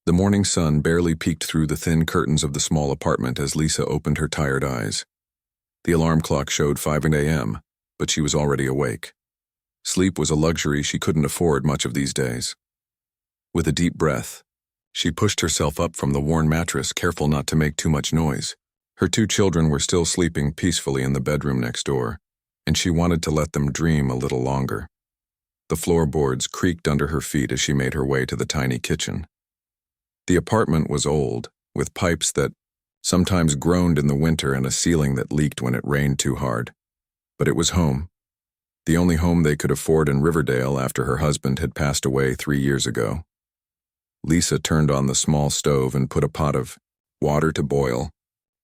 The morning sun barely peeked through the thin curtains of the small apartment as Lisa opened her tired eyes. The alarm clock showed 5 a.m., but she was already awake. Sleep was a luxury she couldn't afford much of these days. With a deep breath, she pushed herself up from the worn mattress, careful not to make too much noise. Her 2 children were still sleeping peacefully in the bedroom next door, and she wanted to let them dream a little longer. The floorboards creaked under her feet as she made her way to the tiny kitchen. The apartment was old, with pipes that sometimes groaned in the winter and a ceiling that leaked when it rained too hard. But it was home. The only home they could afford in Riverdale after her husband had passed away 3 years ago. Lisa turned on the small stove and put a pot of water to boil.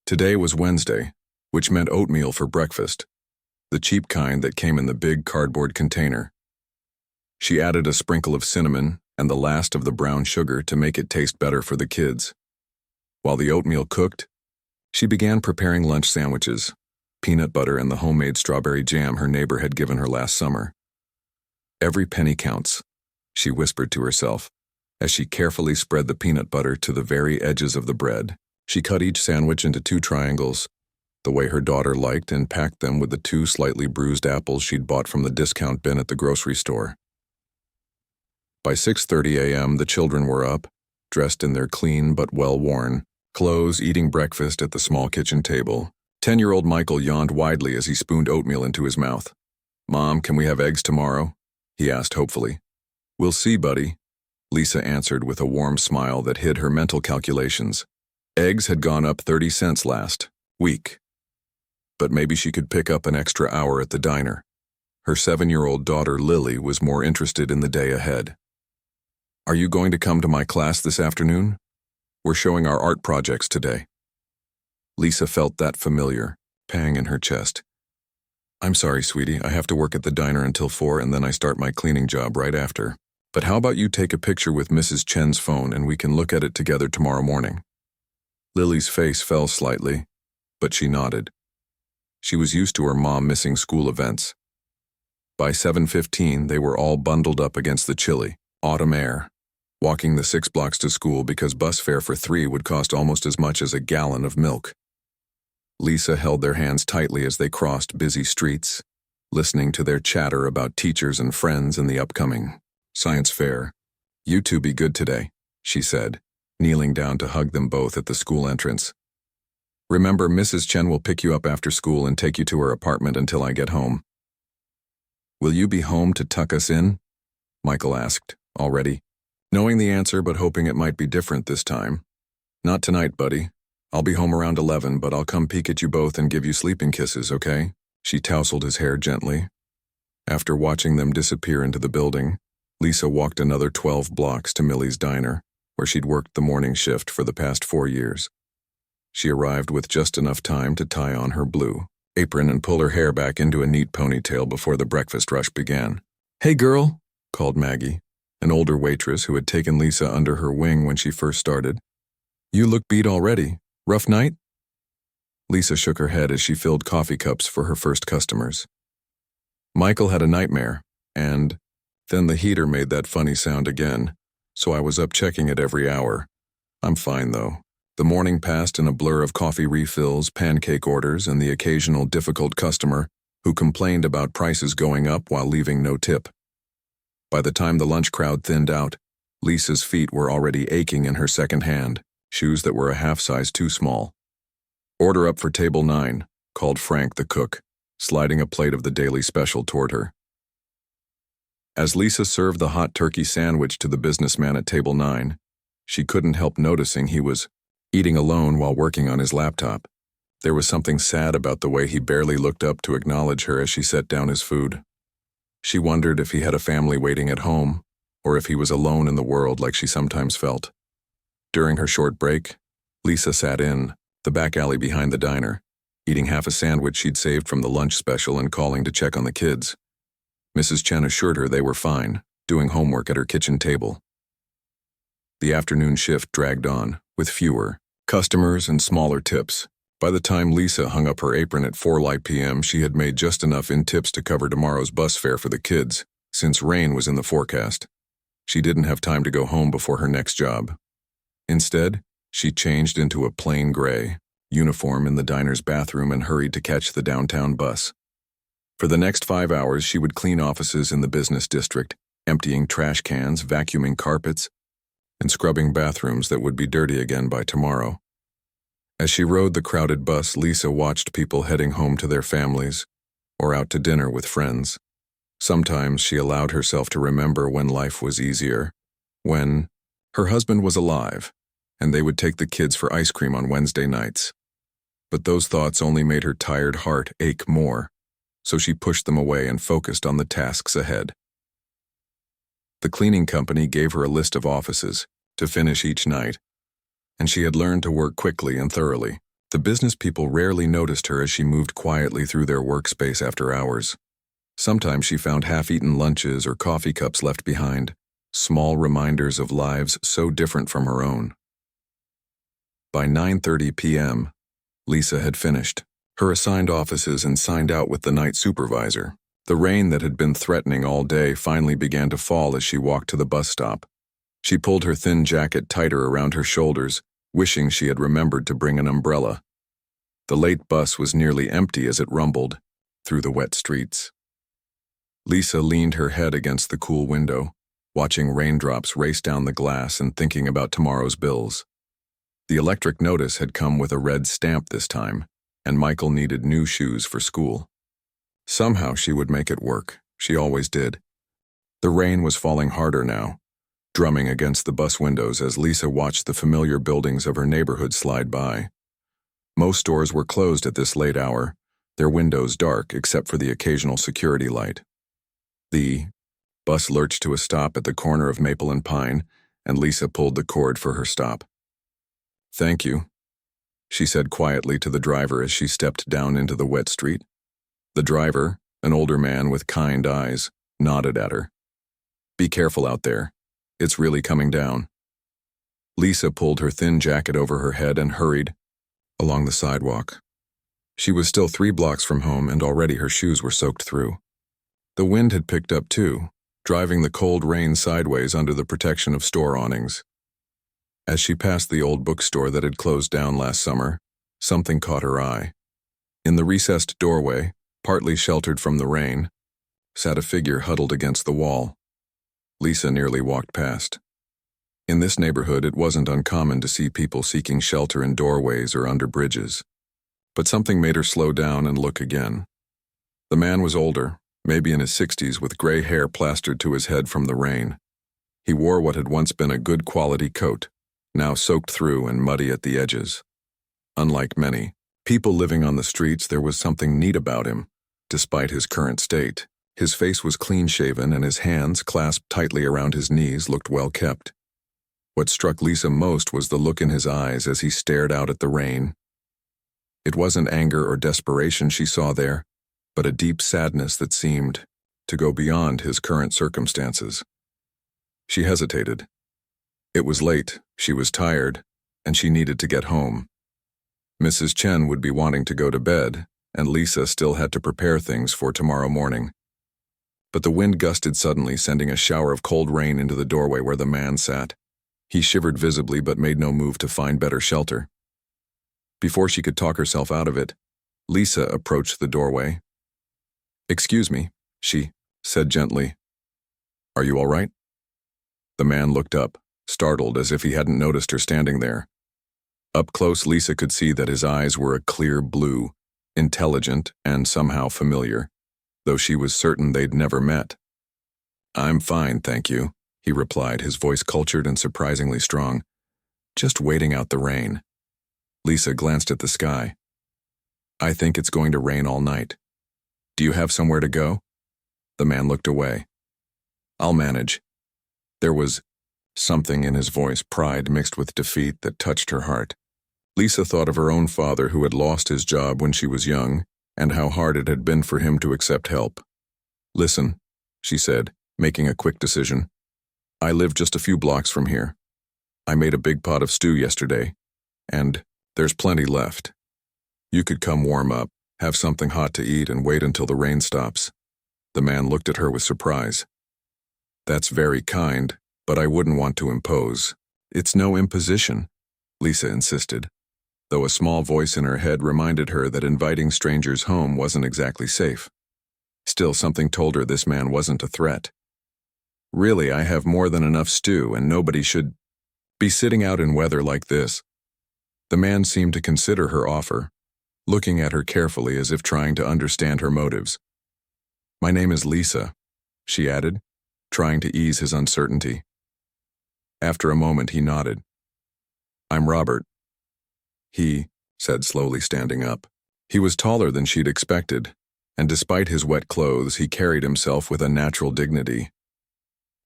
Today was Wednesday, which meant oatmeal for breakfast, the cheap kind that came in the big cardboard container. She added a sprinkle of cinnamon and the last of the brown sugar to make it taste better for the kids. While the oatmeal cooked, she began preparing lunch sandwiches, peanut butter and the homemade strawberry jam her neighbor had given her last summer. Every penny counts, she whispered to herself, as she carefully spread the peanut butter to the very edges of the bread. She cut each sandwich into 2 triangles, the way her daughter liked, and packed them with the 2 slightly bruised apples she'd bought from the discount bin at the grocery store. By 6:30 a.m., the children were up, dressed in their clean but well-worn clothes, eating breakfast at the small kitchen table. 10-year-old Michael yawned widely as he spooned oatmeal into his mouth. "Mom, can we have eggs tomorrow?" he asked hopefully. "We'll see, buddy," Lisa answered with a warm smile that hid her mental calculations. Eggs had gone up 30 cents last week. But maybe she could pick up an extra hour at the diner. Her 7-year-old daughter Lily was more interested in the day ahead. "Are you going to come to my class this afternoon? We're showing our art projects today." Lisa felt that familiar pang in her chest. "I'm sorry, sweetie, I have to work at the diner until 4 and then I start my cleaning job right after. But how about you take a picture with Mrs. Chen's phone and we can look at it together tomorrow morning?" Lily's face fell slightly, but she nodded. She was used to her mom missing school events. By 7:15, they were all bundled up against the chilly autumn air, walking the 6 blocks to school because bus fare for 3 would cost almost as much as a gallon of milk. Lisa held their hands tightly as they crossed busy streets, listening to their chatter about teachers and friends and the upcoming science fair. "You 2 be good today," she said, kneeling down to hug them both at the school entrance. "Remember, Mrs. Chen will pick you up after school and take you to her apartment until I get home." "Will you be home to tuck us in?" Michael asked, already, knowing the answer but hoping it might be different this time. "Not tonight, buddy. I'll be home around 11, but I'll come peek at you both and give you sleeping kisses, okay?" She tousled his hair gently. After watching them disappear into the building, Lisa walked another 12 blocks to Millie's diner, where she'd worked the morning shift for the past 4 years. She arrived with just enough time to tie on her blue apron and pull her hair back into a neat ponytail before the breakfast rush began. "Hey girl," called Maggie, an older waitress who had taken Lisa under her wing when she first started. "You look beat already. Rough night?" Lisa shook her head as she filled coffee cups for her first customers. "Michael had a nightmare, and then the heater made that funny sound again, so I was up checking it every hour. I'm fine, though." The morning passed in a blur of coffee refills, pancake orders, and the occasional difficult customer who complained about prices going up while leaving no tip. By the time the lunch crowd thinned out, Lisa's feet were already aching in her second hand, shoes that were a half size too small. "Order up for table 9, called Frank the cook, sliding a plate of the daily special toward her. As Lisa served the hot turkey sandwich to the businessman at table 9, she couldn't help noticing he was eating alone while working on his laptop. There was something sad about the way he barely looked up to acknowledge her as she set down his food. She wondered if he had a family waiting at home, or if he was alone in the world like she sometimes felt. During her short break, Lisa sat in the back alley behind the diner, eating half a sandwich she'd saved from the lunch special and calling to check on the kids. Mrs. Chen assured her they were fine, doing homework at her kitchen table. The afternoon shift dragged on, with fewer customers and smaller tips. By the time Lisa hung up her apron at 4 p.m., she had made just enough in tips to cover tomorrow's bus fare for the kids, since rain was in the forecast. She didn't have time to go home before her next job. Instead, she changed into a plain gray uniform in the diner's bathroom and hurried to catch the downtown bus. For the next 5 hours, she would clean offices in the business district, emptying trash cans, vacuuming carpets, and scrubbing bathrooms that would be dirty again by tomorrow. As she rode the crowded bus, Lisa watched people heading home to their families or out to dinner with friends. Sometimes she allowed herself to remember when life was easier, when her husband was alive, and they would take the kids for ice cream on Wednesday nights. But those thoughts only made her tired heart ache more, so she pushed them away and focused on the tasks ahead. The cleaning company gave her a list of offices to finish each night, and she had learned to work quickly and thoroughly. The business people rarely noticed her as she moved quietly through their workspace after hours. Sometimes she found half-eaten lunches or coffee cups left behind, small reminders of lives so different from her own. By 9:30 p.m., Lisa had finished her assigned offices and signed out with the night supervisor. The rain that had been threatening all day finally began to fall as she walked to the bus stop. She pulled her thin jacket tighter around her shoulders, wishing she had remembered to bring an umbrella. The late bus was nearly empty as it rumbled through the wet streets. Lisa leaned her head against the cool window, watching raindrops race down the glass and thinking about tomorrow's bills. The electric notice had come with a red stamp this time, and Michael needed new shoes for school. Somehow she would make it work. She always did. The rain was falling harder now, drumming against the bus windows as Lisa watched the familiar buildings of her neighborhood slide by. Most stores were closed at this late hour, their windows dark except for the occasional security light. The bus lurched to a stop at the corner of Maple and Pine, and Lisa pulled the cord for her stop. "Thank you," she said quietly to the driver as she stepped down into the wet street. The driver, an older man with kind eyes, nodded at her. "Be careful out there. It's really coming down." Lisa pulled her thin jacket over her head and hurried along the sidewalk. She was still 3 blocks from home and already her shoes were soaked through. The wind had picked up too, driving the cold rain sideways under the protection of store awnings. As she passed the old bookstore that had closed down last summer, something caught her eye. In the recessed doorway, partly sheltered from the rain, sat a figure huddled against the wall. Lisa nearly walked past. In this neighborhood, it wasn't uncommon to see people seeking shelter in doorways or under bridges. But something made her slow down and look again. The man was older, maybe in his 60s, with gray hair plastered to his head from the rain. He wore what had once been a good quality coat, now soaked through and muddy at the edges. Unlike many people living on the streets, there was something neat about him, despite his current state. His face was clean-shaven and his hands, clasped tightly around his knees, looked well kept. What struck Lisa most was the look in his eyes as he stared out at the rain. It wasn't anger or desperation she saw there, but a deep sadness that seemed to go beyond his current circumstances. She hesitated. It was late, she was tired, and she needed to get home. Mrs. Chen would be wanting to go to bed, and Lisa still had to prepare things for tomorrow morning. But the wind gusted suddenly, sending a shower of cold rain into the doorway where the man sat. He shivered visibly but made no move to find better shelter. Before she could talk herself out of it, Lisa approached the doorway. "Excuse me," she said gently. "Are you all right?" The man looked up, startled as if he hadn't noticed her standing there. Up close, Lisa could see that his eyes were a clear blue, intelligent and somehow familiar, though she was certain they'd never met. "I'm fine, thank you," he replied, his voice cultured and surprisingly strong. "Just waiting out the rain." Lisa glanced at the sky. "I think it's going to rain all night. Do you have somewhere to go?" The man looked away. "I'll manage." There was something in his voice, pride mixed with defeat, that touched her heart. Lisa thought of her own father who had lost his job when she was young, and how hard it had been for him to accept help. "Listen," she said, making a quick decision. "I live just a few blocks from here. I made a big pot of stew yesterday, and there's plenty left. You could come warm up, have something hot to eat, and wait until the rain stops." The man looked at her with surprise. "That's very kind, but I wouldn't want to impose." It's no imposition, Lisa insisted, though a small voice in her head reminded her that inviting strangers home wasn't exactly safe. Still, something told her this man wasn't a threat. Really, I have more than enough stew, and nobody should be sitting out in weather like this. The man seemed to consider her offer, looking at her carefully as if trying to understand her motives. My name is Lisa, she added, trying to ease his uncertainty. After a moment, he nodded. I'm Robert. He said slowly, standing up. He was taller than she'd expected, and despite his wet clothes, he carried himself with a natural dignity.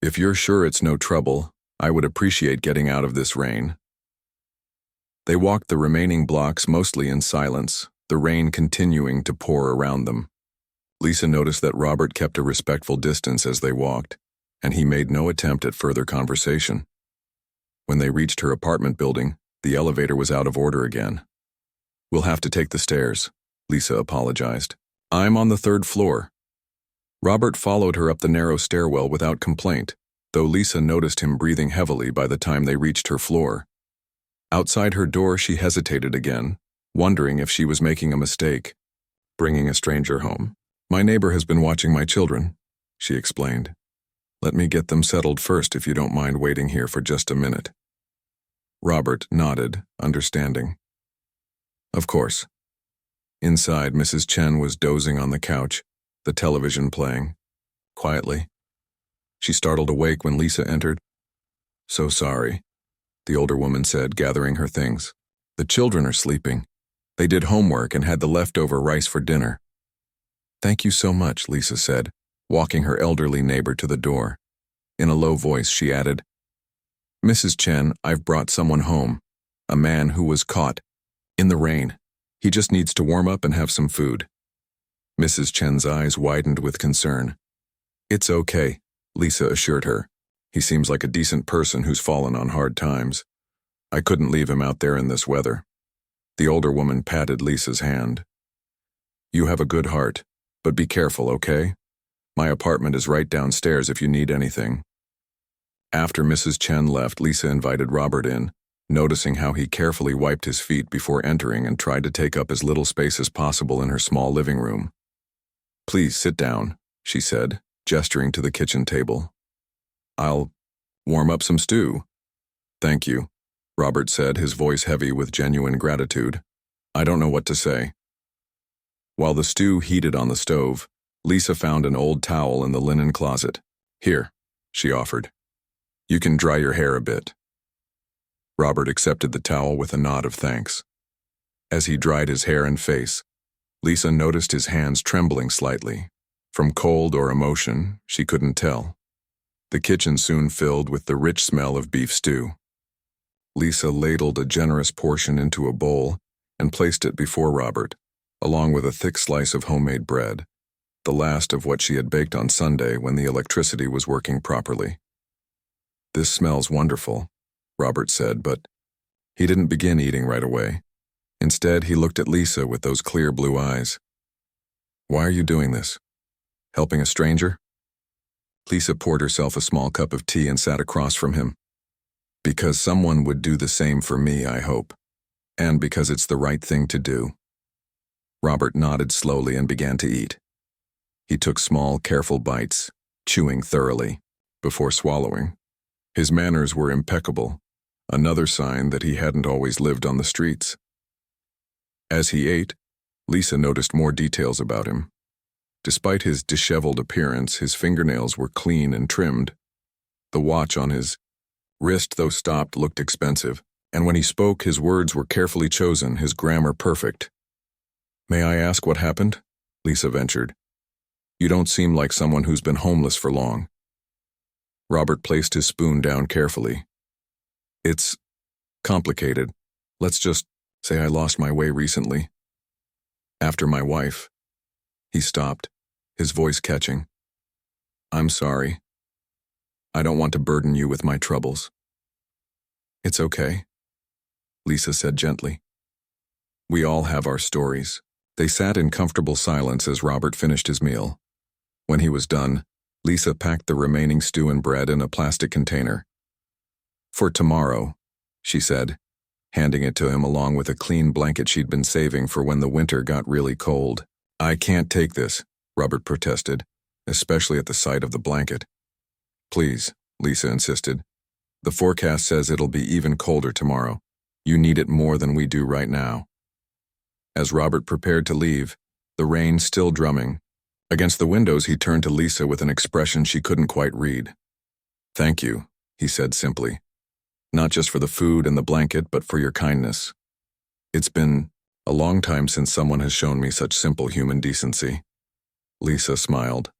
If you're sure it's no trouble, I would appreciate getting out of this rain. They walked the remaining blocks mostly in silence, the rain continuing to pour around them. Lisa noticed that Robert kept a respectful distance as they walked, and he made no attempt at further conversation. When they reached her apartment building, the elevator was out of order again. We'll have to take the stairs, Lisa apologized. I'm on the 3rd floor. Robert followed her up the narrow stairwell without complaint, though Lisa noticed him breathing heavily by the time they reached her floor. Outside her door, she hesitated again, wondering if she was making a mistake, bringing a stranger home. My neighbor has been watching my children, she explained. Let me get them settled first if you don't mind waiting here for just a minute. Robert nodded, understanding. Of course. Inside, Mrs. Chen was dozing on the couch, the television playing. Quietly. She startled awake when Lisa entered. So sorry, the older woman said, gathering her things. The children are sleeping. They did homework and had the leftover rice for dinner. Thank you so much, Lisa said, walking her elderly neighbor to the door. In a low voice, she added, Mrs. Chen, I've brought someone home. A man who was caught in the rain. He just needs to warm up and have some food. Mrs. Chen's eyes widened with concern. It's okay, Lisa assured her. He seems like a decent person who's fallen on hard times. I couldn't leave him out there in this weather. The older woman patted Lisa's hand. You have a good heart, but be careful, okay? My apartment is right downstairs if you need anything. After Mrs. Chen left, Lisa invited Robert in, noticing how he carefully wiped his feet before entering and tried to take up as little space as possible in her small living room. Please sit down, she said, gesturing to the kitchen table. I'll warm up some stew. Thank you, Robert said, his voice heavy with genuine gratitude. I don't know what to say. While the stew heated on the stove, Lisa found an old towel in the linen closet. Here, she offered. You can dry your hair a bit. Robert accepted the towel with a nod of thanks. As he dried his hair and face, Lisa noticed his hands trembling slightly. From cold or emotion, she couldn't tell. The kitchen soon filled with the rich smell of beef stew. Lisa ladled a generous portion into a bowl and placed it before Robert, along with a thick slice of homemade bread, the last of what she had baked on Sunday when the electricity was working properly. This smells wonderful, Robert said, but he didn't begin eating right away. Instead, he looked at Lisa with those clear blue eyes. Why are you doing this? Helping a stranger? Lisa poured herself a small cup of tea and sat across from him. Because someone would do the same for me, I hope. And because it's the right thing to do. Robert nodded slowly and began to eat. He took small, careful bites, chewing thoroughly, before swallowing. His manners were impeccable, another sign that he hadn't always lived on the streets. As he ate, Lisa noticed more details about him. Despite his disheveled appearance, his fingernails were clean and trimmed. The watch on his wrist, though stopped, looked expensive, and when he spoke, his words were carefully chosen, his grammar perfect. May I ask what happened? Lisa ventured. You don't seem like someone who's been homeless for long. Robert placed his spoon down carefully. It's complicated. Let's just say I lost my way recently. After my wife. He stopped, his voice catching. I'm sorry. I don't want to burden you with my troubles. It's okay, Lisa said gently. We all have our stories. They sat in comfortable silence as Robert finished his meal. When he was done, Lisa packed the remaining stew and bread in a plastic container. For tomorrow, she said, handing it to him along with a clean blanket she'd been saving for when the winter got really cold. I can't take this, Robert protested, especially at the sight of the blanket. Please, Lisa insisted. The forecast says it'll be even colder tomorrow. You need it more than we do right now. As Robert prepared to leave, the rain still drumming, against the windows he turned to Lisa with an expression she couldn't quite read. Thank you, he said simply. Not just for the food and the blanket, but for your kindness. It's been a long time since someone has shown me such simple human decency. Lisa smiled.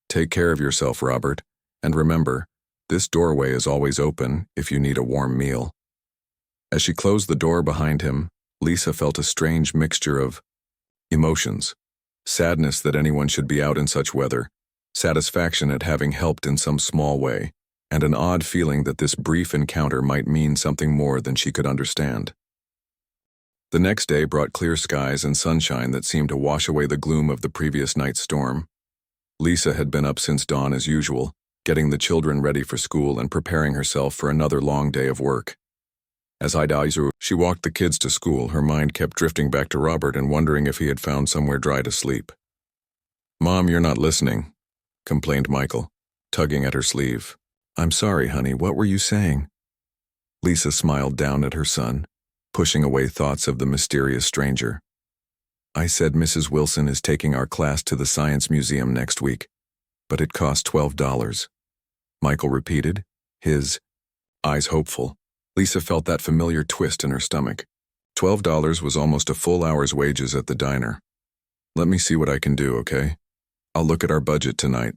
Take care of yourself, Robert, and remember, this doorway is always open if you need a warm meal. As she closed the door behind him, Lisa felt a strange mixture of emotions. Sadness that anyone should be out in such weather, satisfaction at having helped in some small way, and an odd feeling that this brief encounter might mean something more than she could understand. The next day brought clear skies and sunshine that seemed to wash away the gloom of the previous night's storm. Lisa had been up since dawn as usual, getting the children ready for school and preparing herself for another long day of work. As she walked the kids to school, her mind kept drifting back to Robert and wondering if he had found somewhere dry to sleep. Mom, you're not listening, complained Michael, tugging at her sleeve. I'm sorry, honey, what were you saying? Lisa smiled down at her son, pushing away thoughts of the mysterious stranger. I said Mrs. Wilson is taking our class to the Science Museum next week, but it costs $12. Michael repeated, his eyes hopeful. Lisa felt that familiar twist in her stomach. $12 was almost a full hour's wages at the diner. Let me see what I can do, okay? I'll look at our budget tonight.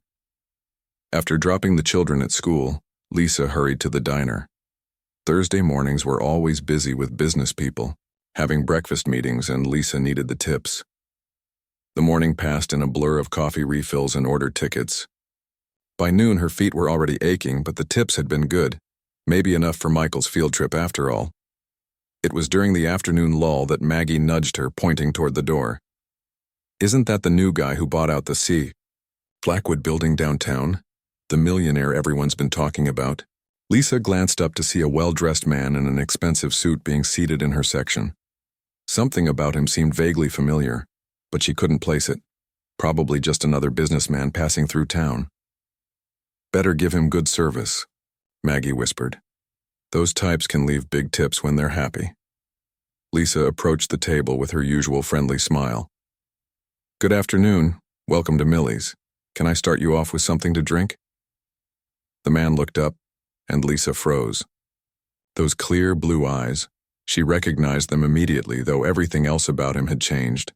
After dropping the children at school, Lisa hurried to the diner. Thursday mornings were always busy with business people, having breakfast meetings, and Lisa needed the tips. The morning passed in a blur of coffee refills and ordered tickets. By noon, her feet were already aching, but the tips had been good. Maybe enough for Michael's field trip after all. It was during the afternoon lull that Maggie nudged her, pointing toward the door. Isn't that the new guy who bought out the Flackwood building downtown? The millionaire everyone's been talking about? Lisa glanced up to see a well-dressed man in an expensive suit being seated in her section. Something about him seemed vaguely familiar, but she couldn't place it. Probably just another businessman passing through town. Better give him good service, Maggie whispered. Those types can leave big tips when they're happy. Lisa approached the table with her usual friendly smile. Good afternoon. Welcome to Millie's. Can I start you off with something to drink? The man looked up, and Lisa froze. Those clear blue eyes, she recognized them immediately, though everything else about him had changed.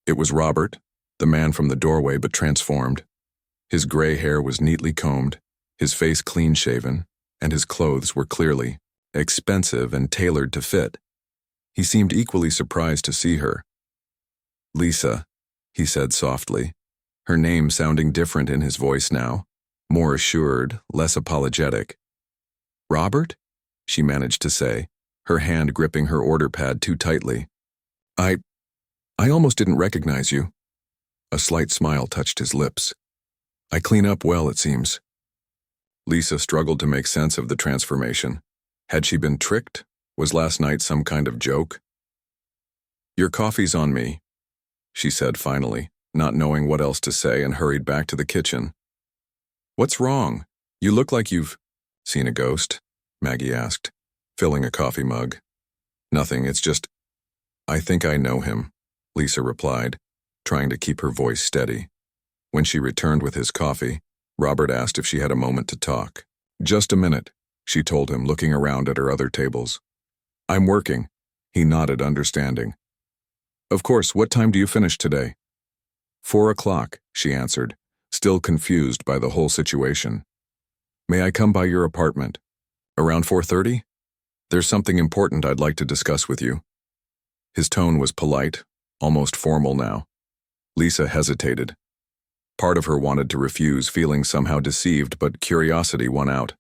It was Robert, the man from the doorway, but transformed. His gray hair was neatly combed, his face clean-shaven, and his clothes were clearly expensive and tailored to fit. He seemed equally surprised to see her. Lisa, he said softly, her name sounding different in his voice now, more assured, less apologetic. Robert? She managed to say, her hand gripping her order pad too tightly. I almost didn't recognize you. A slight smile touched his lips. I clean up well, it seems. Lisa struggled to make sense of the transformation. Had she been tricked? Was last night some kind of joke? Your coffee's on me, she said finally, not knowing what else to say, and hurried back to the kitchen. What's wrong? You look like you've seen a ghost, Maggie asked, filling a coffee mug. Nothing, it's just, I think I know him, Lisa replied, trying to keep her voice steady. When she returned with his coffee, Robert asked if she had a moment to talk. Just a minute, she told him, looking around at her other tables. I'm working. He nodded, understanding. Of course, what time do you finish today? 4 o'clock, she answered, still confused by the whole situation. May I come by your apartment? Around 4:30? There's something important I'd like to discuss with you. His tone was polite, almost formal now. Lisa hesitated. Part of her wanted to refuse, feeling somehow deceived, but curiosity won out.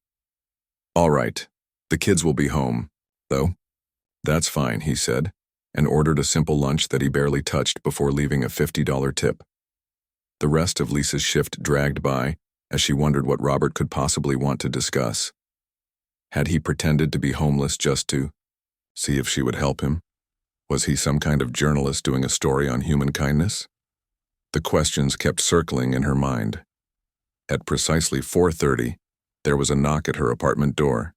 All right, the kids will be home, though. That's fine, he said, and ordered a simple lunch that he barely touched before leaving a $50 tip. The rest of Lisa's shift dragged by as she wondered what Robert could possibly want to discuss. Had he pretended to be homeless just to see if she would help him? Was he some kind of journalist doing a story on human kindness? The questions kept circling in her mind. At precisely 4:30, there was a knock at her apartment door.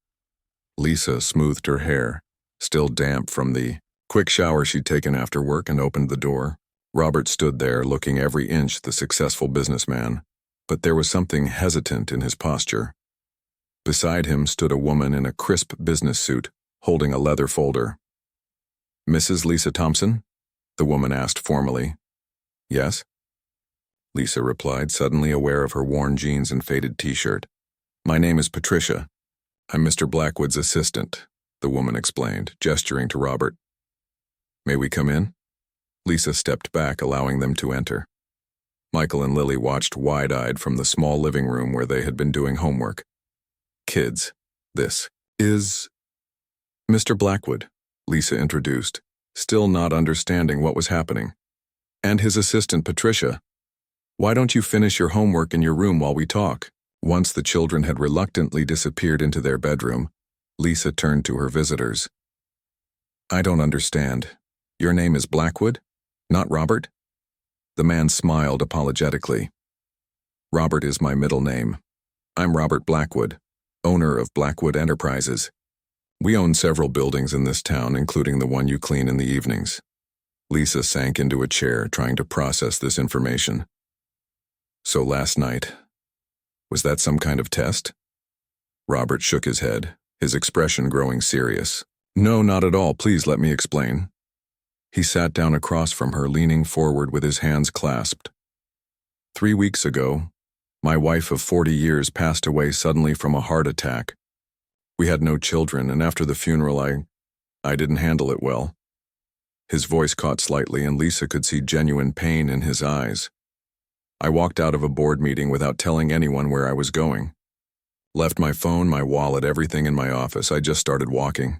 Lisa smoothed her hair, still damp from the quick shower she'd taken after work, and opened the door. Robert stood there, looking every inch the successful businessman, but there was something hesitant in his posture. Beside him stood a woman in a crisp business suit, holding a leather folder. "Mrs. Lisa Thompson?" the woman asked formally. "Yes?" Lisa replied, suddenly aware of her worn jeans and faded t-shirt. "My name is Patricia. I'm Mr. Blackwood's assistant," the woman explained, gesturing to Robert. "May we come in?" Lisa stepped back, allowing them to enter. Michael and Lily watched wide-eyed from the small living room where they had been doing homework. "Kids, this is Mr. Blackwood," Lisa introduced, still not understanding what was happening. "And his assistant, Patricia. Why don't you finish your homework in your room while we talk?" Once the children had reluctantly disappeared into their bedroom, Lisa turned to her visitors. "I don't understand. Your name is Blackwood, not Robert?" The man smiled apologetically. "Robert is my middle name. I'm Robert Blackwood, owner of Blackwood Enterprises. We own several buildings in this town, including the one you clean in the evenings." Lisa sank into a chair, trying to process this information. "So last night, was that some kind of test?" Robert shook his head, his expression growing serious. "No, not at all. Please let me explain." He sat down across from her, leaning forward with his hands clasped. 3 weeks ago, my wife of 40 years passed away suddenly from a heart attack. We had no children, and after the funeral, I didn't handle it well. His voice caught slightly, and Lisa could see genuine pain in his eyes. I walked out of a board meeting without telling anyone where I was going. Left my phone, my wallet, everything in my office. I just started walking.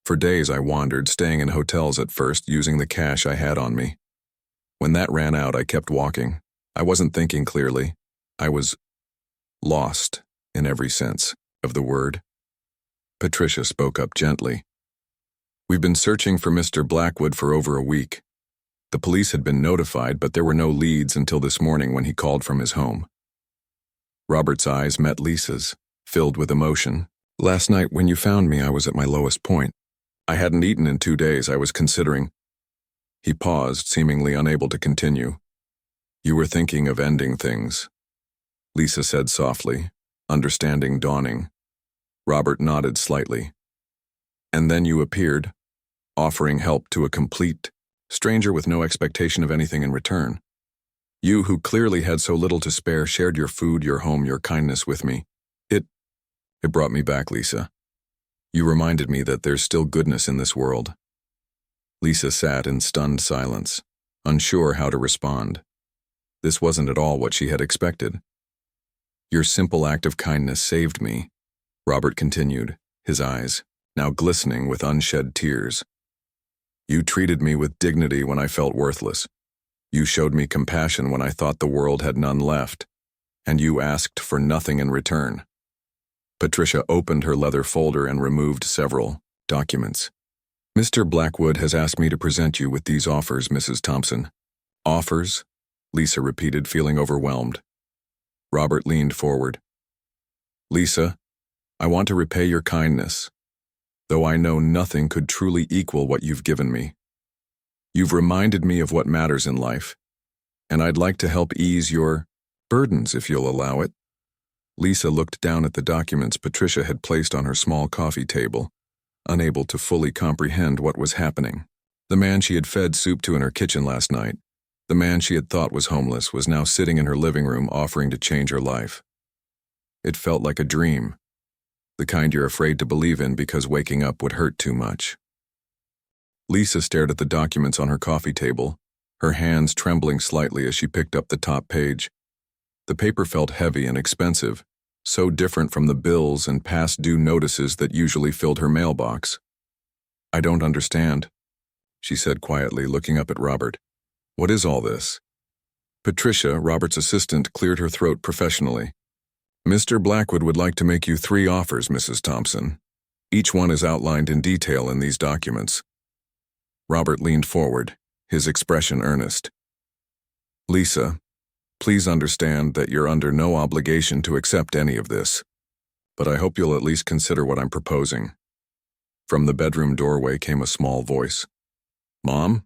For days I wandered, staying in hotels at first, using the cash I had on me. When that ran out, I kept walking. I wasn't thinking clearly. I was lost in every sense of the word. Patricia spoke up gently. "We've been searching for Mr. Blackwood for over a week. The police had been notified, but there were no leads until this morning when he called from his home." Robert's eyes met Lisa's, filled with emotion. "Last night when you found me, I was at my lowest point. I hadn't eaten in 2 days. I was considering—" He paused, seemingly unable to continue. "You were thinking of ending things," Lisa said softly, understanding dawning. Robert nodded slightly. "And then you appeared, offering help to a complete stranger with no expectation of anything in return. You, who clearly had so little to spare, shared your food, your home, your kindness with me. It brought me back, Lisa. You reminded me that there's still goodness in this world." Lisa sat in stunned silence, unsure how to respond. This wasn't at all what she had expected. "Your simple act of kindness saved me," Robert continued, his eyes now glistening with unshed tears. "You treated me with dignity when I felt worthless. You showed me compassion when I thought the world had none left, and you asked for nothing in return." Patricia opened her leather folder and removed several documents. "Mr. Blackwood has asked me to present you with these offers, Mrs. Thompson." "Offers?" Lisa repeated, feeling overwhelmed. Robert leaned forward. "Lisa, I want to repay your kindness, though I know nothing could truly equal what you've given me. You've reminded me of what matters in life, and I'd like to help ease your burdens if you'll allow it." Lisa looked down at the documents Patricia had placed on her small coffee table, unable to fully comprehend what was happening. The man she had fed soup to in her kitchen last night, the man she had thought was homeless, was now sitting in her living room offering to change her life. It felt like a dream, the kind you're afraid to believe in because waking up would hurt too much. Lisa stared at the documents on her coffee table, her hands trembling slightly as she picked up the top page. The paper felt heavy and expensive, so different from the bills and past due notices that usually filled her mailbox. "I don't understand," she said quietly, looking up at Robert. "What is all this?" Patricia, Robert's assistant, cleared her throat professionally. Mr. Blackwood would like to make you 3 offers, Mrs. Thompson. Each one is outlined in detail in these documents. Robert leaned forward, his expression earnest. Lisa, please understand that you're under no obligation to accept any of this, but I hope you'll at least consider what I'm proposing. From the bedroom doorway came a small voice. Mom?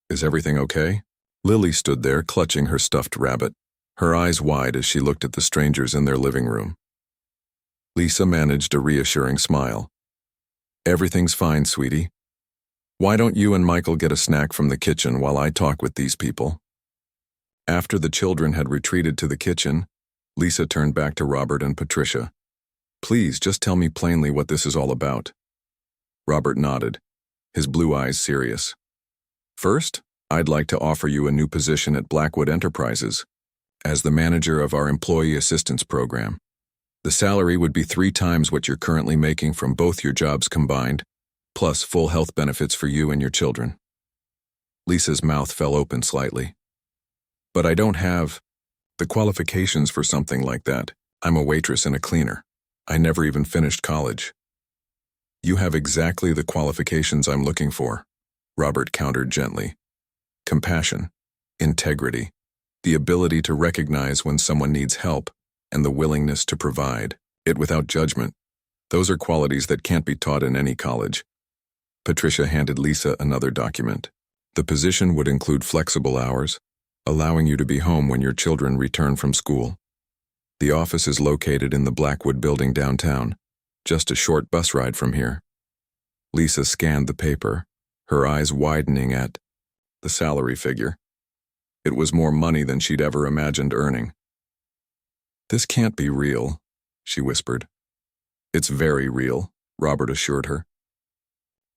Is everything okay? Lily stood there, clutching her stuffed rabbit, her eyes wide as she looked at the strangers in their living room. Lisa managed a reassuring smile. Everything's fine, sweetie. Why don't you and Michael get a snack from the kitchen while I talk with these people? After the children had retreated to the kitchen, Lisa turned back to Robert and Patricia. Please, just tell me plainly what this is all about. Robert nodded, his blue eyes serious. First, I'd like to offer you a new position at Blackwood Enterprises as the manager of our Employee Assistance Program. The salary would be 3 times what you're currently making from both your jobs combined, plus full health benefits for you and your children. Lisa's mouth fell open slightly. But I don't have the qualifications for something like that. I'm a waitress and a cleaner. I never even finished college. You have exactly the qualifications I'm looking for, Robert countered gently. Compassion, integrity, the ability to recognize when someone needs help, and the willingness to provide it without judgment. Those are qualities that can't be taught in any college. Patricia handed Lisa another document. The position would include flexible hours, allowing you to be home when your children return from school. The office is located in the Blackwood building downtown, just a short bus ride from here. Lisa scanned the paper, her eyes widening at the salary figure. It was more money than she'd ever imagined earning. This can't be real, she whispered. It's very real, Robert assured her.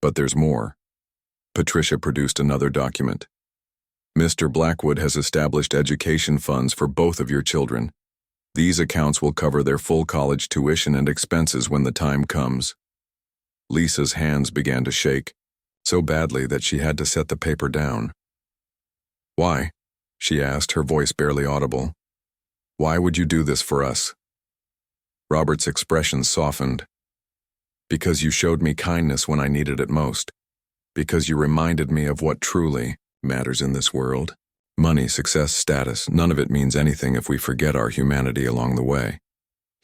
But there's more. Patricia produced another document. Mr. Blackwood has established education funds for both of your children. These accounts will cover their full college tuition and expenses when the time comes. Lisa's hands began to shake, so badly that she had to set the paper down. Why? She asked, her voice barely audible. Why would you do this for us? Robert's expression softened. Because you showed me kindness when I needed it most. Because you reminded me of what truly matters in this world. Money, success, status, none of it means anything if we forget our humanity along the way.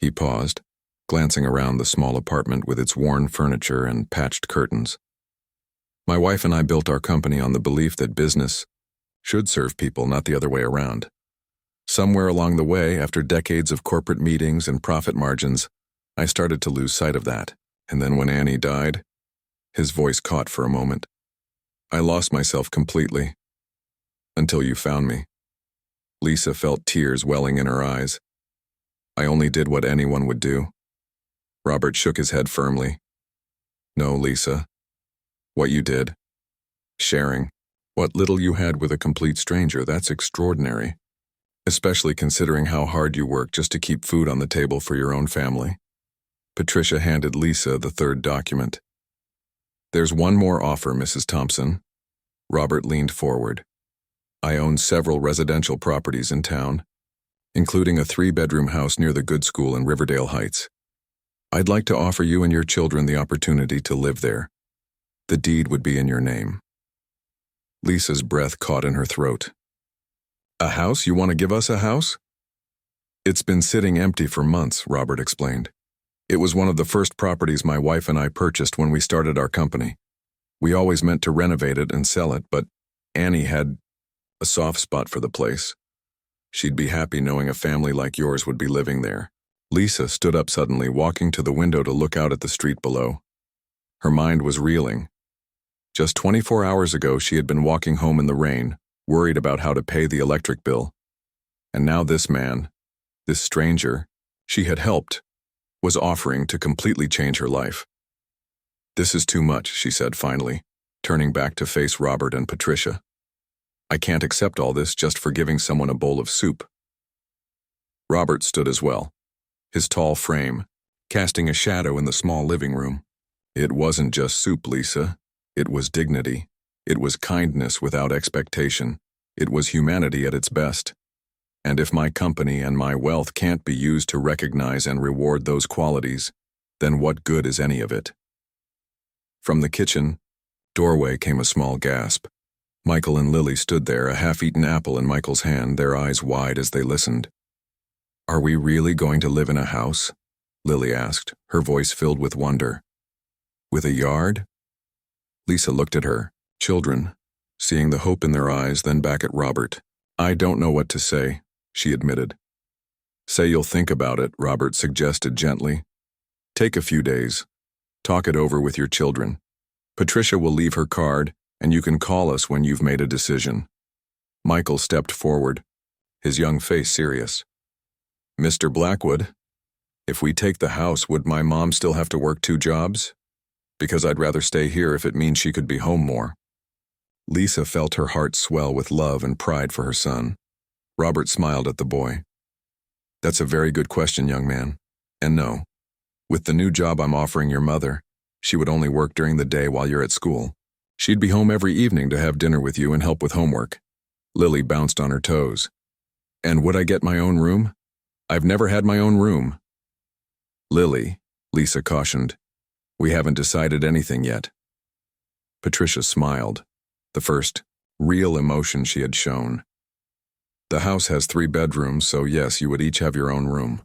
He paused, glancing around the small apartment with its worn furniture and patched curtains. My wife and I built our company on the belief that business should serve people, not the other way around. Somewhere along the way, after decades of corporate meetings and profit margins, I started to lose sight of that. And then when Annie died, his voice caught for a moment. I lost myself completely. Until you found me. Lisa felt tears welling in her eyes. I only did what anyone would do. Robert shook his head firmly. No, Lisa. What you did. Sharing. What little you had with a complete stranger, that's extraordinary. Especially considering how hard you work just to keep food on the table for your own family. Patricia handed Lisa the 3rd document. There's one more offer, Mrs. Thompson. Robert leaned forward. I own several residential properties in town, including a 3-bedroom house near the Good School in Riverdale Heights. I'd like to offer you and your children the opportunity to live there. The deed would be in your name. Lisa's breath caught in her throat. A house? You want to give us a house? It's been sitting empty for months, Robert explained. It was one of the first properties my wife and I purchased when we started our company. We always meant to renovate it and sell it, but Annie had a soft spot for the place. She'd be happy knowing a family like yours would be living there. Lisa stood up suddenly, walking to the window to look out at the street below. Her mind was reeling. Just 24 hours ago, she had been walking home in the rain, worried about how to pay the electric bill. And now this man, this stranger, she had helped, was offering to completely change her life. This is too much, she said finally, turning back to face Robert and Patricia. I can't accept all this just for giving someone a bowl of soup. Robert stood as well, his tall frame, casting a shadow in the small living room. It wasn't just soup, Lisa. It was dignity. It was kindness without expectation. It was humanity at its best. And if my company and my wealth can't be used to recognize and reward those qualities, then what good is any of it? From the kitchen doorway came a small gasp. Michael and Lily stood there, a half-eaten apple in Michael's hand, their eyes wide as they listened. Are we really going to live in a house? Lily asked, her voice filled with wonder. With a yard? Lisa looked at her, children, seeing the hope in their eyes, then back at Robert. I don't know what to say, she admitted. Say you'll think about it, Robert suggested gently. Take a few days. Talk it over with your children. Patricia will leave her card, and you can call us when you've made a decision. Michael stepped forward, his young face serious. Mr. Blackwood, if we take the house, would my mom still have to work 2 jobs? Because I'd rather stay here if it means she could be home more. Lisa felt her heart swell with love and pride for her son. Robert smiled at the boy. That's a very good question, young man. And no, with the new job I'm offering your mother, she would only work during the day while you're at school. She'd be home every evening to have dinner with you and help with homework. Lily bounced on her toes. And would I get my own room? I've never had my own room. Lily, Lisa cautioned, we haven't decided anything yet. Patricia smiled, the first real emotion she had shown. The house has 3 bedrooms, so yes, you would each have your own room.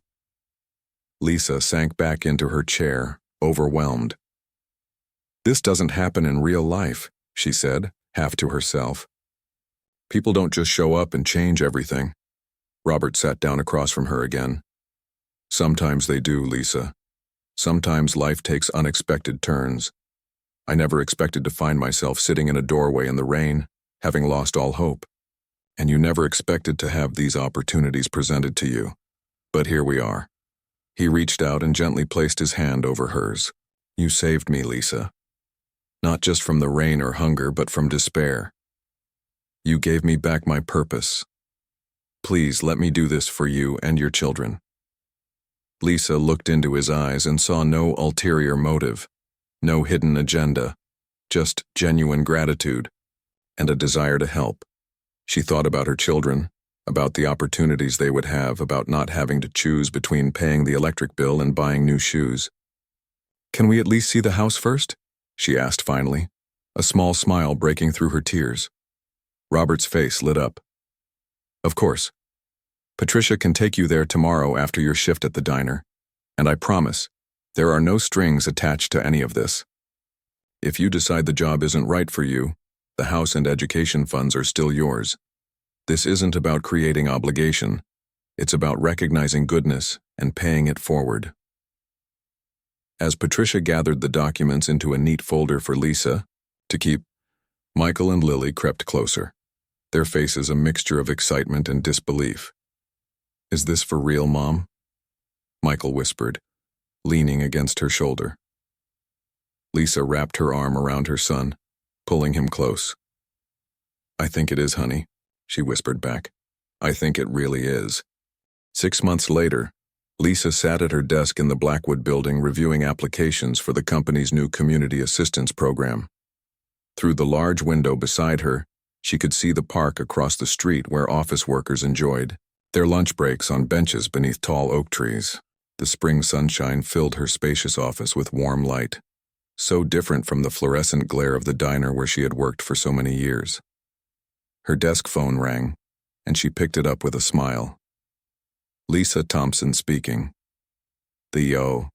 Lisa sank back into her chair, overwhelmed. This doesn't happen in real life, she said, half to herself. People don't just show up and change everything. Robert sat down across from her again. Sometimes they do, Lisa. Sometimes life takes unexpected turns. I never expected to find myself sitting in a doorway in the rain, having lost all hope. And you never expected to have these opportunities presented to you. But here we are. He reached out and gently placed his hand over hers. You saved me, Lisa. Not just from the rain or hunger, but from despair. You gave me back my purpose. Please let me do this for you and your children. Lisa looked into his eyes and saw no ulterior motive, no hidden agenda, just genuine gratitude and a desire to help. She thought about her children, about the opportunities they would have, about not having to choose between paying the electric bill and buying new shoes. Can we at least see the house first? She asked finally, a small smile breaking through her tears. Robert's face lit up. Of course. Patricia can take you there tomorrow after your shift at the diner, and I promise, there are no strings attached to any of this. If you decide the job isn't right for you, the house and education funds are still yours. This isn't about creating obligation. It's about recognizing goodness and paying it forward. As Patricia gathered the documents into a neat folder for Lisa to keep, Michael and Lily crept closer, their faces a mixture of excitement and disbelief. Is this for real, Mom? Michael whispered, leaning against her shoulder. Lisa wrapped her arm around her son, pulling him close. I think it is, honey, she whispered back. I think it really is. 6 months later, Lisa sat at her desk in the Blackwood building reviewing applications for the company's new community assistance program. Through the large window beside her, she could see the park across the street where office workers enjoyed their lunch breaks on benches beneath tall oak trees. The spring sunshine filled her spacious office with warm light, so different from the fluorescent glare of the diner where she had worked for so many years. Her desk phone rang, and she picked it up with a smile. Lisa Thompson speaking. The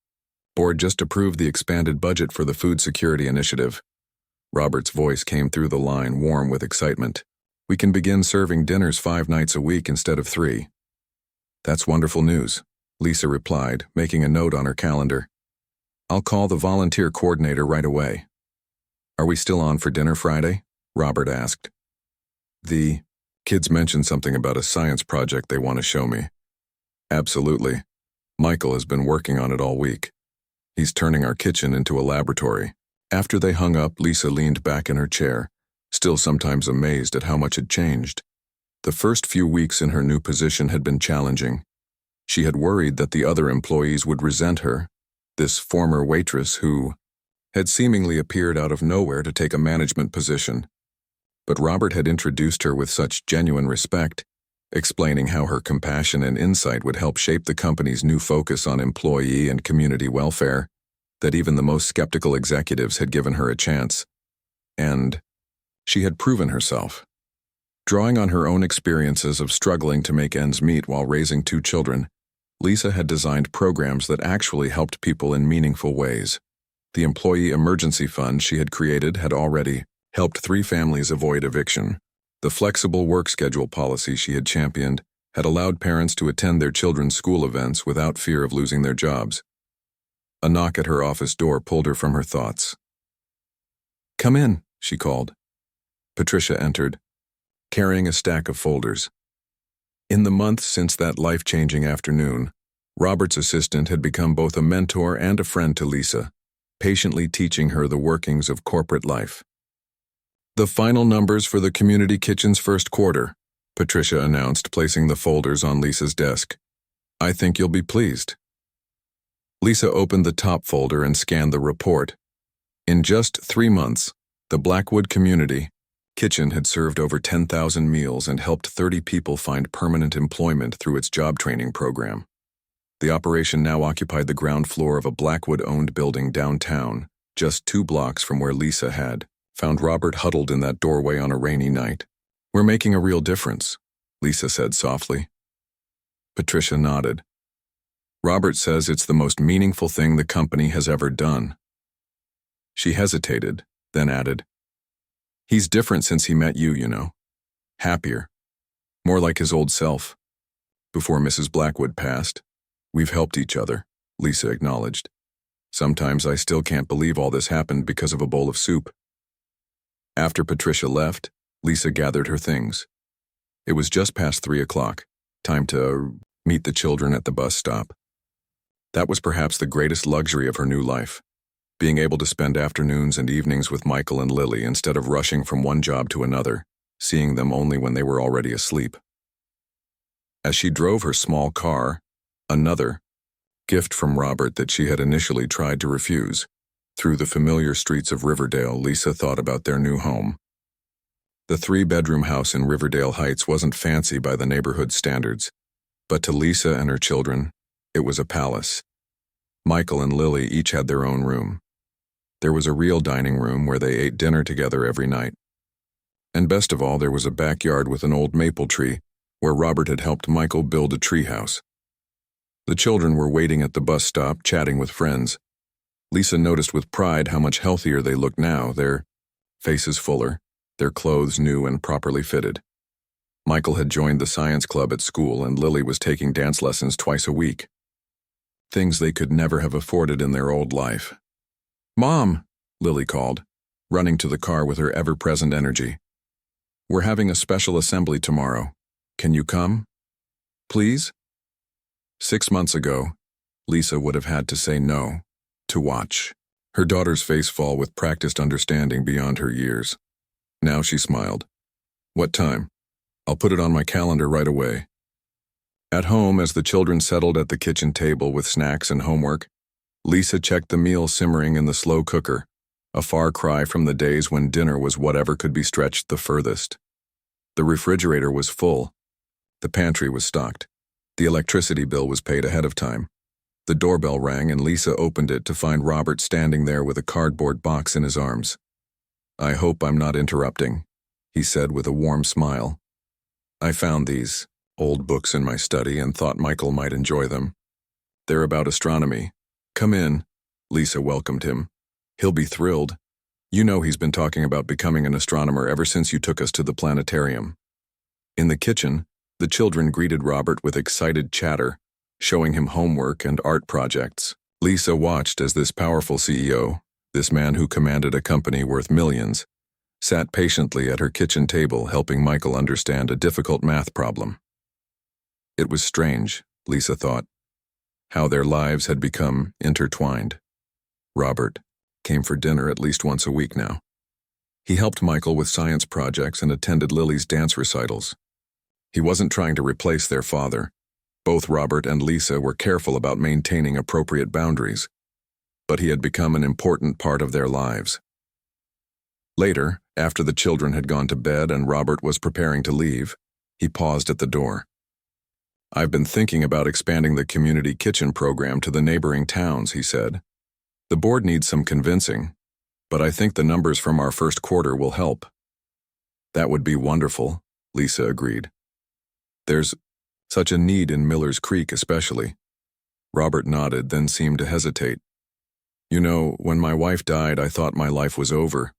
board just approved the expanded budget for the Food Security Initiative. Robert's voice came through the line, warm with excitement. We can begin serving dinners 5 nights a week instead of 3. That's wonderful news, Lisa replied, making a note on her calendar. I'll call the volunteer coordinator right away. Are we still on for dinner Friday? Robert asked. The kids mentioned something about a science project they want to show me. Absolutely. Michael has been working on it all week. He's turning our kitchen into a laboratory. After they hung up, Lisa leaned back in her chair, still sometimes amazed at how much had changed. The first few weeks in her new position had been challenging. She had worried that the other employees would resent her, this former waitress who had seemingly appeared out of nowhere to take a management position. But Robert had introduced her with such genuine respect, explaining how her compassion and insight would help shape the company's new focus on employee and community welfare, that even the most skeptical executives had given her a chance. And she had proven herself. Drawing on her own experiences of struggling to make ends meet while raising 2 children, Lisa had designed programs that actually helped people in meaningful ways. The Employee Emergency Fund she had created had already helped 3 families avoid eviction. The flexible work schedule policy she had championed had allowed parents to attend their children's school events without fear of losing their jobs. A knock at her office door pulled her from her thoughts. "Come in," she called. Patricia entered, carrying a stack of folders. In the months since that life-changing afternoon, Robert's assistant had become both a mentor and a friend to Lisa, patiently teaching her the workings of corporate life. "The final numbers for the community kitchen's first quarter," Patricia announced, placing the folders on Lisa's desk. "I think you'll be pleased." Lisa opened the top folder and scanned the report. In just 3 months, the Blackwood Community Kitchen had served over 10,000 meals and helped 30 people find permanent employment through its job training program. The operation now occupied the ground floor of a Blackwood-owned building downtown, just 2 blocks from where Lisa had found Robert huddled in that doorway on a rainy night. "We're making a real difference," Lisa said softly. Patricia nodded. "Robert says it's the most meaningful thing the company has ever done." She hesitated, then added, "He's different since he met you, you know. Happier. More like his old self. Before Mrs. Blackwood passed, we've helped each other," Lisa acknowledged. "Sometimes I still can't believe all this happened because of a bowl of soup." After Patricia left, Lisa gathered her things. It was just past 3 o'clock, time to meet the children at the bus stop. That was perhaps the greatest luxury of her new life, being able to spend afternoons and evenings with Michael and Lily instead of rushing from one job to another, seeing them only when they were already asleep. As she drove her small car, another gift from Robert that she had initially tried to refuse, through the familiar streets of Riverdale, Lisa thought about their new home. The 3-bedroom house in Riverdale Heights wasn't fancy by the neighborhood standards, but to Lisa and her children, it was a palace. Michael and Lily each had their own room. There was a real dining room where they ate dinner together every night. And best of all, there was a backyard with an old maple tree where Robert had helped Michael build a treehouse. The children were waiting at the bus stop, chatting with friends. Lisa noticed with pride how much healthier they looked now, their faces fuller, their clothes new and properly fitted. Michael had joined the science club at school, and Lily was taking dance lessons twice a week. Things they could never have afforded in their old life. "Mom," Lily called, running to the car with her ever-present energy. "We're having a special assembly tomorrow. Can you come? Please?" 6 months ago, Lisa would have had to say no, to watch her daughter's face fall with practiced understanding beyond her years. Now she smiled. "What time? I'll put it on my calendar right away." At home, as the children settled at the kitchen table with snacks and homework, Lisa checked the meal simmering in the slow cooker, a far cry from the days when dinner was whatever could be stretched the furthest. The refrigerator was full. The pantry was stocked. The electricity bill was paid ahead of time. The doorbell rang and Lisa opened it to find Robert standing there with a cardboard box in his arms. "I hope I'm not interrupting," he said with a warm smile. "I found these old books in my study and thought Michael might enjoy them. They're about astronomy. Come in," Lisa welcomed him. "He'll be thrilled. You know he's been talking about becoming an astronomer ever since you took us to the planetarium." In the kitchen, the children greeted Robert with excited chatter, showing him homework and art projects. Lisa watched as this powerful CEO, this man who commanded a company worth millions, sat patiently at her kitchen table helping Michael understand a difficult math problem. It was strange, Lisa thought, how their lives had become intertwined. Robert came for dinner at least once a week now. He helped Michael with science projects and attended Lily's dance recitals. He wasn't trying to replace their father. Both Robert and Lisa were careful about maintaining appropriate boundaries, but he had become an important part of their lives. Later, after the children had gone to bed and Robert was preparing to leave, He paused at the door. "I've been thinking about expanding the community kitchen program to the neighboring towns," he said. "The board needs some convincing, but I think the numbers from our first quarter will help." "That would be wonderful," Lisa agreed. "There's such a need in Miller's Creek especially." Robert nodded, then seemed to hesitate. "You know, when my wife died, I thought my life was over.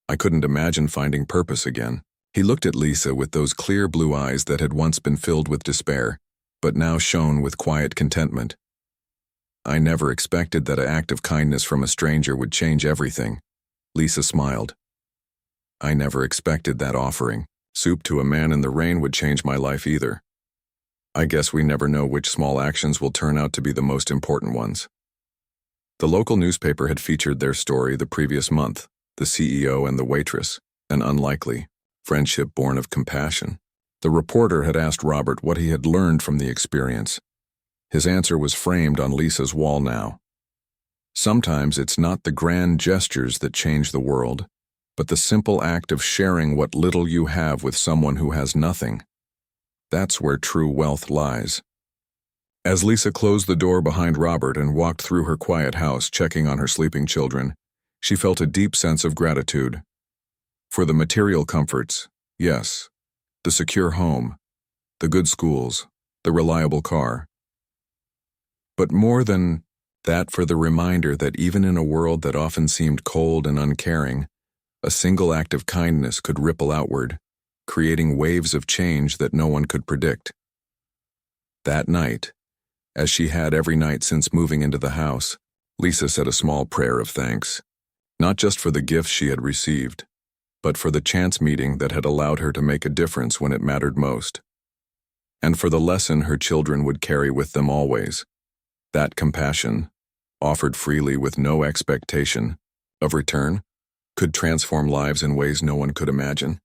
I couldn't imagine finding purpose again." He looked at Lisa with those clear blue eyes that had once been filled with despair, but now shone with quiet contentment. "I never expected that an act of kindness from a stranger would change everything." Lisa smiled. "I never expected that offering soup to a man in the rain would change my life either. I guess we never know which small actions will turn out to be the most important ones." The local newspaper had featured their story the previous month, the CEO and the waitress, an unlikely friendship born of compassion. The reporter had asked Robert what he had learned from the experience. His answer was framed on Lisa's wall now. "Sometimes it's not the grand gestures that change the world, but the simple act of sharing what little you have with someone who has nothing. That's where true wealth lies." As Lisa closed the door behind Robert and walked through her quiet house checking on her sleeping children, she felt a deep sense of gratitude. For the material comforts, yes, the secure home, the good schools, the reliable car. But more than that, for the reminder that even in a world that often seemed cold and uncaring, a single act of kindness could ripple outward, creating waves of change that no one could predict. That night, as she had every night since moving into the house, Lisa said a small prayer of thanks, not just for the gifts she had received, but for the chance meeting that had allowed her to make a difference when it mattered most. And for the lesson her children would carry with them always, that compassion, offered freely with no expectation of return, could transform lives in ways no one could imagine.